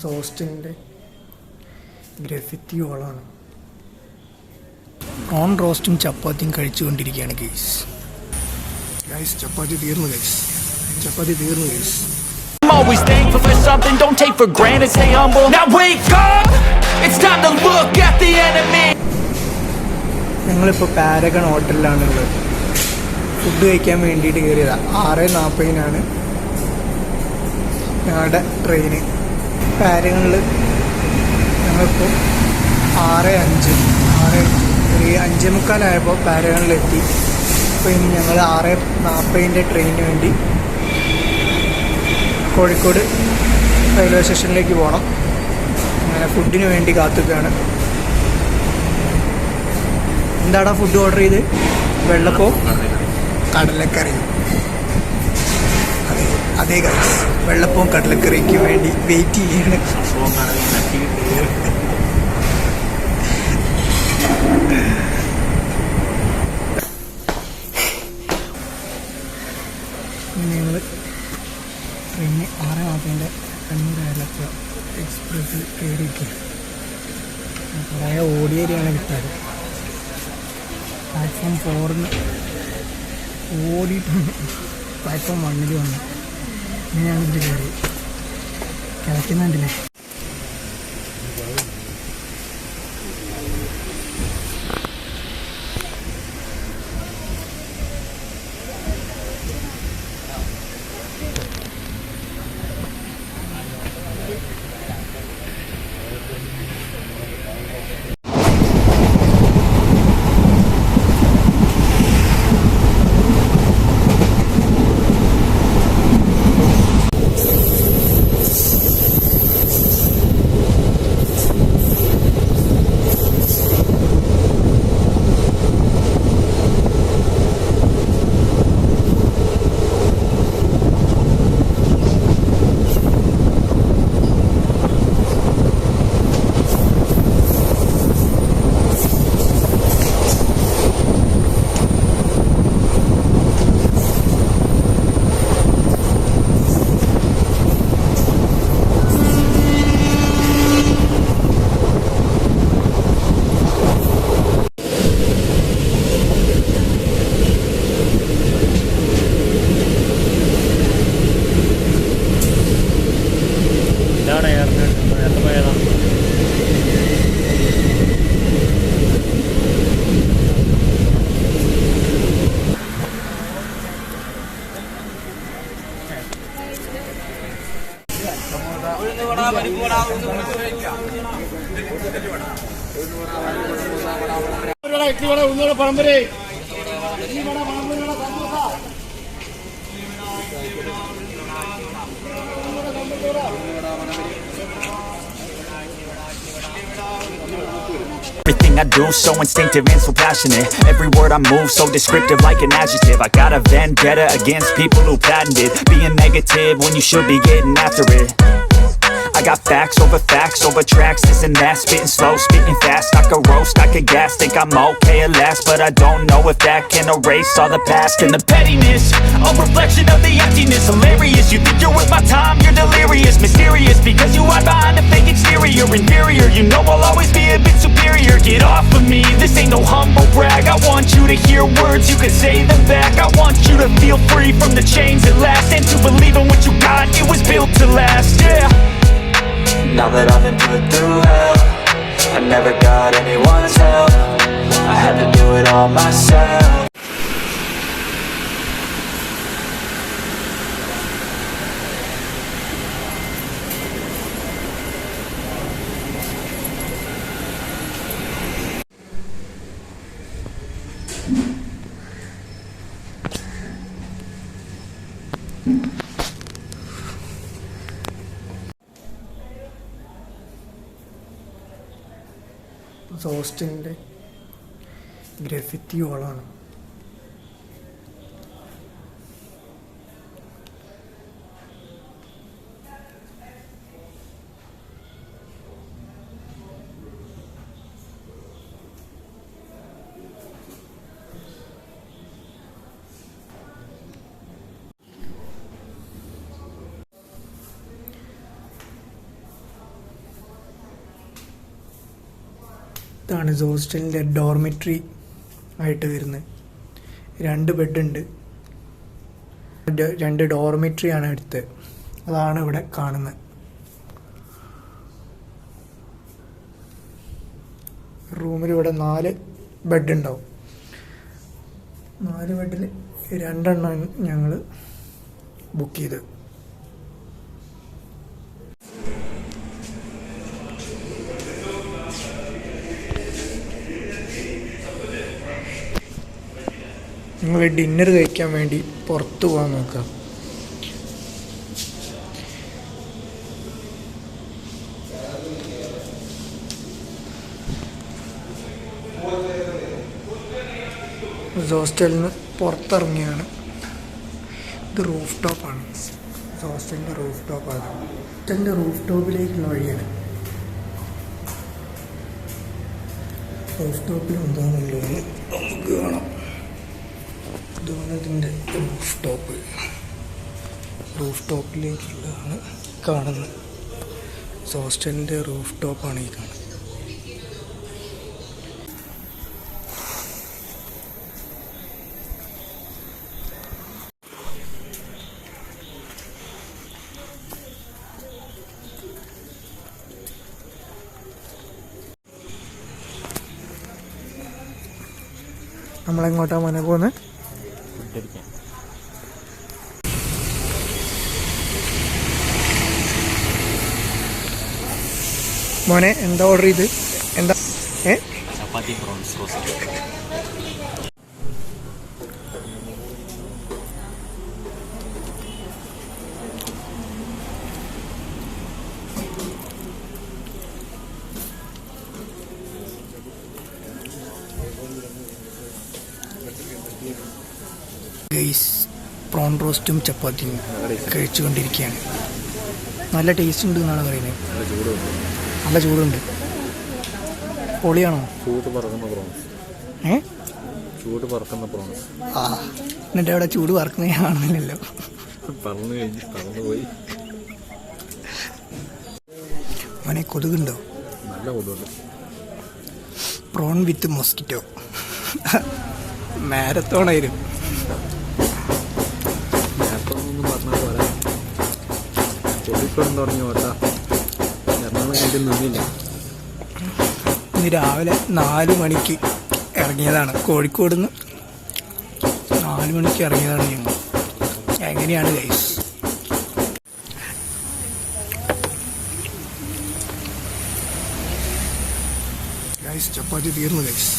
സോസ്റ്റിൻ്റെ ഗ്രഫിറ്റി ഓളാണ്. On റോസ്റ്റും ചപ്പാത്തിയും കഴിച്ചുകൊണ്ടിരിക്കുകയാണ് guys. ചപ്പാത്തി തീർന്നു guys. I'm always thankful for something, don't take for granted, stay humble. Now wake up, it's time to look at the enemy. ഞങ്ങളിപ്പോൾ Paragon ഹോട്ടലിലാണുള്ളത്. Food കഴിക്കാൻ വേണ്ടിയിട്ട് കയറിയതാണ്. 6:40 ഞങ്ങളുടെ train. പാരഗണിൽ ഞങ്ങളിപ്പോൾ 6:05 ഒരു 5:45 പാരഗണിലെത്തി. അപ്പോൾ ഇനി ഞങ്ങൾ 6:40 ട്രെയിനിന് വേണ്ടി കോഴിക്കോട് റെയിൽവേ സ്റ്റേഷനിലേക്ക് പോകണം. അങ്ങനെ ഫുഡിന് വേണ്ടി കാത്തുകയാണ്. എന്താടാ ഫുഡ് ഓർഡർ ചെയ്ത്? വെള്ളപ്പവും കടലക്കറിയും. അതേ ഗൈസ്, വെള്ളപ്പവും കടലക്കറിക്ക് വേണ്ടി വെയിറ്റ് ചെയ്യാണ്. ഞങ്ങൾ ട്രെയിന് 6:40 കണ്ണൂർ അയലപ്പുഴ എക്സ്പ്രസ്സിൽ കയറിയിരിക്കുക. കുറേ ഓടിയേരിയാണ് കിട്ടാറ്. പ്ലാറ്റ്ഫോം 4 ഓടിയിട്ടുണ്ട്. പ്ലാറ്റ്ഫോം 1 വന്നു. ഇങ്ങനെയാണ് ഇതിൽ കയറി കിടക്കുന്നുണ്ടല്ലേ. പരമ്പരേ Everything I do so instinctive and so passionate. Every word I move so descriptive like an adjective. I got a vendetta against people who patented being negative when you should be getting after it. I got facts over tracks, this and that. Spitting slow, spitting fast. I could roast, I could gas. Think I'm okay at last, but I don't know if that can erase all the past. And the pettiness, a reflection of the emptiness. Hilarious, you think you're worth my time, you're delirious. Mysterious, because you hide behind a fake exterior. Inferior, you know I'll always be a bit superior. Get off of me, this ain't no humble brag. I want you to hear words, you can say them back. I want you to feel free from the chains that last, and to believe in what you got, it was built to last, yeah. Now that I've been put through hell, I never got anyone's help. I had to do it all myself. സോസ്റ്റിൻ്റെ ഗ്രഫിറ്റി ഓളാണ്. ഇതാണ് ഹോസ്റ്റലിൻ്റെ dormitory ആയിട്ട് വരുന്നത്. 2 ബെഡുണ്ട്, 2 ഡോർമെട്രിയാണ് എടുത്തത്. അതാണ് ഇവിടെ കാണുന്നത്. റൂമിൽ ഇവിടെ 4 bed ഉണ്ടാവും. 4 ബെഡിൽ 2 എണ്ണം ഞങ്ങൾ ബുക്ക് ചെയ്ത്. ഞങ്ങൾ ഡിന്നർ കഴിക്കാൻ വേണ്ടി പുറത്ത് പോകാൻ നോക്കാം. ഹോസ്റ്റലിൽ നിന്ന് പുറത്തിറങ്ങിയാണ്. ഇത് റൂഫ് ടോപ്പാണ്. ഹോസ്റ്റലിൻ്റെ റൂഫ് ടോപ്പാണ്. ഹോസ്റ്റലിൻ്റെ റൂഫ് ടോപ്പിലേക്കുള്ള വഴിയാണ്. റൂഫ് ടോപ്പിൽ എന്താണെന്നുള്ളത് നമുക്ക് കാണാം. ഇതാണ് ഇതിൻ്റെ റൂഫ് ടോപ്പ്. റൂഫ് ടോപ്പിലേക്കുള്ളതാണ് കാണുന്നത്. ഹോസ്റ്റലിൻ്റെ റൂഫ് ടോപ്പാണ് ഈ കാണുന്നത്. നമ്മളെങ്ങോട്ടാണ് മോനെ പോകുന്നത്? മോനെ എന്താ ഓർഡർ ചെയ്ത്? എന്താ? ചപ്പാത്തി പ്രോൺസ് റോസ്റ്റ്. ഗൈസ്, പ്രോൺ റോസ്റ്റും ചപ്പാത്തിയും കഴിച്ചുകൊണ്ടിരിക്കുകയാണ്. നല്ല ടേസ്റ്റ് ഉണ്ട് എന്നാണ് പറയുന്നത്. നല്ല ചൂടുണ്ട്. പൊളിയാണോ? ചൂട് പറക്കുന്ന പ്രോൺസ്. ചൂട് പറക്കുന്ന പ്രോൺസ്. ആ, എന്നിട്ട് അവിടെ ചൂട് പറക്കുന്ന കാണുന്നില്ലല്ലോ. പറന്നുപോയി. മോനെ കൊതുകുണ്ടോ? നല്ല കൊതുകുണ്ട്. പ്രോൺ വിത്ത് മോസ്കിറ്റോ. മാരത്തോണായിരുന്നു. പറഞ്ഞാൽ പോലെ കോഴിക്കോട് തുടങ്ങി ഓട്ടാ എറണാകുളം കഴിഞ്ഞിട്ട് നിന്നില്ല. ഇന്ന് രാവിലെ 4 മണിക്ക് ഇറങ്ങിയതാണ്. കോഴിക്കോട് നിന്ന് 4 മണിക്ക് ഇറങ്ങിയതാണ് ഞങ്ങൾ. എങ്ങനെയാണ് ഗൈസ്? ചപ്പാത്തി തീർന്നു ഗൈസ്.